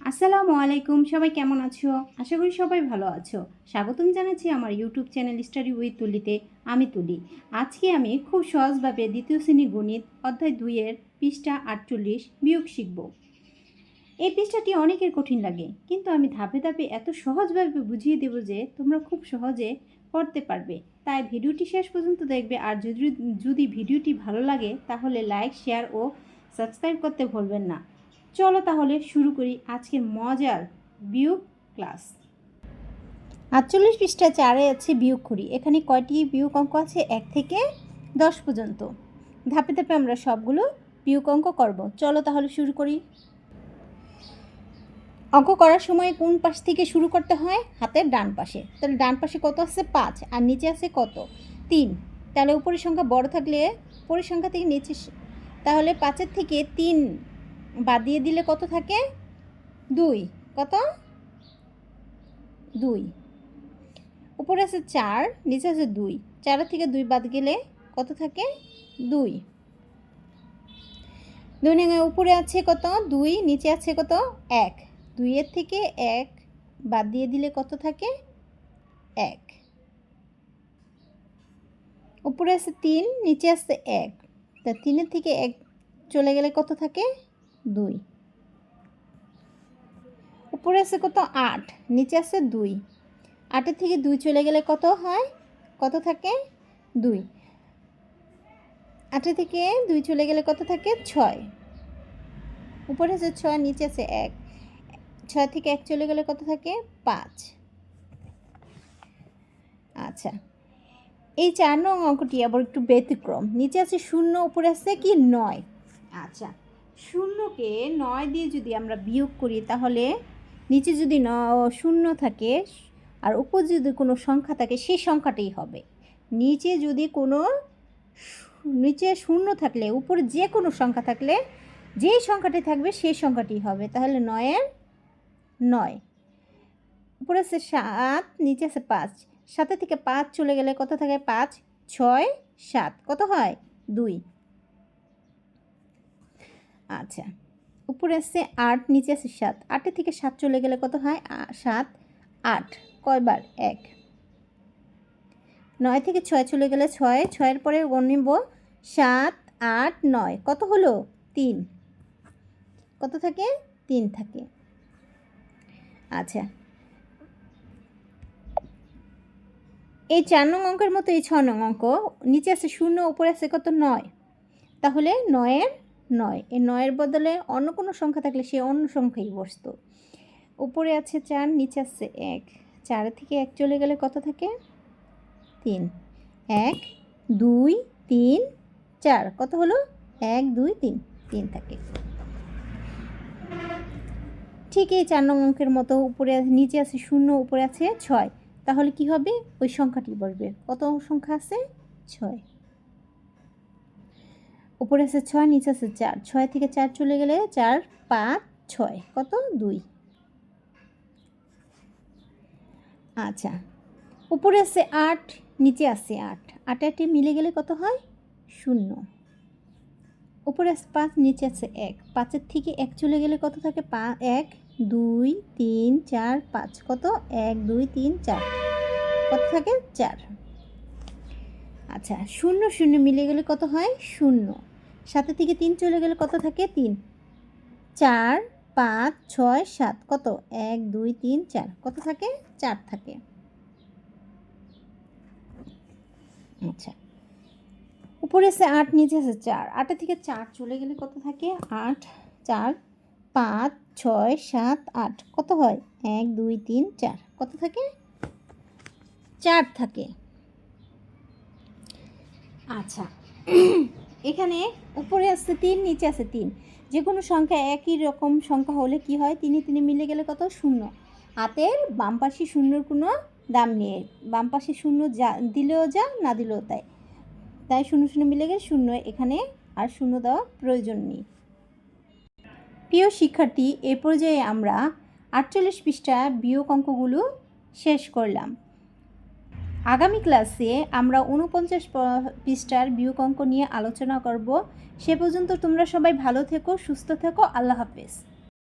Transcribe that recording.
আসসালামু আলাইকুম, সবাই কেমন আছো? আশা করি সবাই ভালো আছো। স্বাগতম জানাচ্ছি আমার ইউটিউব চ্যানেল স্টাডি উইথ তুলিতে। আমি তুলি। আজকে আমি খুব সহজভাবে দ্বিতীয় শ্রেণী গণিত অধ্যায় 2-এর পৃষ্ঠা 48 বিয়োগ শিখব। এই পৃষ্ঠাটি অনেকের কঠিন লাগে, কিন্তু আমি ধাপে ধাপে এত সহজভাবে বুঝিয়ে দেব যে তোমরা খুব সহজে করতে পারবে। তাই ভিডিওটি শেষ পর্যন্ত দেখবে। আর যদি ভিডিওটি ভালো লাগে তাহলে লাইক, শেয়ার ও সাবস্ক্রাইব করতে ভুলবেন না। চলো তাহলে শুরু করি আজকের মজার বিয়োগ ক্লাস। 48 পৃষ্ঠা 4-এ আছে বিয়োগ করি। এখানে কয়টি বিয়োগ অঙ্ক আছে? 1 থেকে 10 পর্যন্ত। ধাপে ধাপে আমরা সবগুলো বিয়োগ অঙ্ক করব। চলো তাহলে শুরু করি। অঙ্ক করার সময় কোন পাশ থেকে শুরু করতে হয়? হাতের ডান পাশে। তাহলে ডান পাশে কত আছে? 5, আর নিচে আছে কত? 3। তাহলে উপরের সংখ্যা বড় থাকলে পরের সংখ্যা থেকে নিচে, তাহলে 5-এর থেকে 3 বাদ দিয়ে দিলে কত থাকে? 2। কত? 2। উপরে আছে 4, নিচে আছে 2। 4-এর থেকে 2 বাদ গেলে কত থাকে? 2। 2 উপরে আছে কত? 2, নিচে আছে কত? 1। 2-এর থেকে 1 বাদ দিয়ে দিলে কত থাকে? 1। উপরে আছে 3, নিচে আছে 1। তা 3-এর থেকে 1 চলে গেলে কত থাকে? 2। উপরে আছে কত? 8, নিচে আছে 2। 8-এর থেকে 2 চলে গেলে কত হয়? কত থাকে? 2। 8-এর থেকে 2 চলে গেলে কত থাকে? 6। উপরে আছে 6, নিচে আছে 1। 6 থেকে 1 চলে গেলে কত থাকে? 5। আচ্ছা, এই 4 নং অঙ্কটি আবার একটু ব্যতিক্রম। নিচে আছে 0, উপরে আছে কি? 9। আচ্ছা, 0কে 9 দিয়ে যদি আমরা বিয়োগ করি তাহলে নিচে যদি 0 থাকে আর উপর যদি কোনো সংখ্যা থাকে সেই সংখ্যাটাই হবে। নিচে 0 থাকলে উপরে যে কোনো সংখ্যা থাকলে যেই সংখ্যাটি থাকবে সেই সংখ্যাটি হবে। তাহলে 9-এর 9। উপরে আছে 7, নিচে আছে 5। 7 থেকে 5 চলে গেলে কত থাকে? 5, 6, 7 কত হয়? 2। আচ্ছা, উপরে আছে 8, নিচে আছে 7। 8 থেকে 7 চলে গেলে কত হয়? 7, 8 কয়বার? 1। 9 থেকে 6 চলে গেলে 6। 6-এর পরে গণিব 7, 8, 9 কত হলো? 3। কত থাকে? 3 থাকে। আচ্ছা, এই 4 নং অঙ্কের মতো এই 6 নং অঙ্ক। নিচে আছে 0, উপরে আছে কত? 9। তাহলে 9-এর 9। এই 9-এর বদলে অন্য কোনো সংখ্যা থাকলে সে অন্য সংখ্যাই বসতো। উপরে আছে 4, নিচে আছে 1। 4 থেকে 1 চলে গেলে কত থাকে? 3। 1, 2, 3, 4 কত হলো? 1, 2, 3 3 থাকে। ঠিক এই 4 নং অঙ্কের মতো নিচে আছে 0, উপরে আছে 6। তাহলে কি হবে? ওই সংখ্যাটি বসবে। কত সংখ্যা আছে? 6। উপরে আছে 6, নিচে আছে 4। 6 থেকে 4 চলে গেলে 4, 5, 6 কত? 2। আচ্ছা, উপরে আছে 8, নিচে আছে 8। 8 8 মিলে গেলে কত হয়? 0। উপরে আছে 5, নিচে আছে 1। 5-এর থেকে 1 চলে গেলে কত থাকে? 1, 2, 3, 4, 5 কত? 1, 2, 3, 4 কত থাকে? 4। আচ্ছা, 0 0 মিলে গেলে কত হয়? 0। 7 থেকে 3 চলে গেলে কত থাকে? 3। 4, 5, 6, 7 কত? 1, 2, 3, 4 কত থাকে? 4 থাকে। আচ্ছা, উপরে আছে 8, নিচে আছে 4। 8 থেকে 4 চলে গেলে কত থাকে? 8, 4, 5, 6, 7, 8 কত হয়? 1, 2, 3, 4 কত থাকে? 4 থাকে। আচ্ছা, এখানে উপরে আছে 3, নিচে আছে 3। যে কোনো সংখ্যা একই রকম সংখ্যা হলে কি হয়? 3 3 মিলে গেলে কত? 0। হাতের বাম পাশে 0-র কোনো দাম নেই। বাম পাশে 0 যা দিলেও যা, না দিলেও তাই। তাই 0 0 মিলে গেলে 0। এখানে আর 0 দেওয়া প্রয়োজন নেই। প্রিয় শিক্ষার্থী, এ পর্যায়ে আমরা 48 পৃষ্ঠা বিয়োগ অঙ্কগুলো শেষ করলাম। আগামী ক্লাসে আমরা 49 পৃষ্ঠার বিয়োগ অঙ্ক নিয়ে আলোচনা করব। সে পর্যন্ত তোমরা সবাই ভালো থেকো, সুস্থ থেকো। আল্লাহ হাফেজ।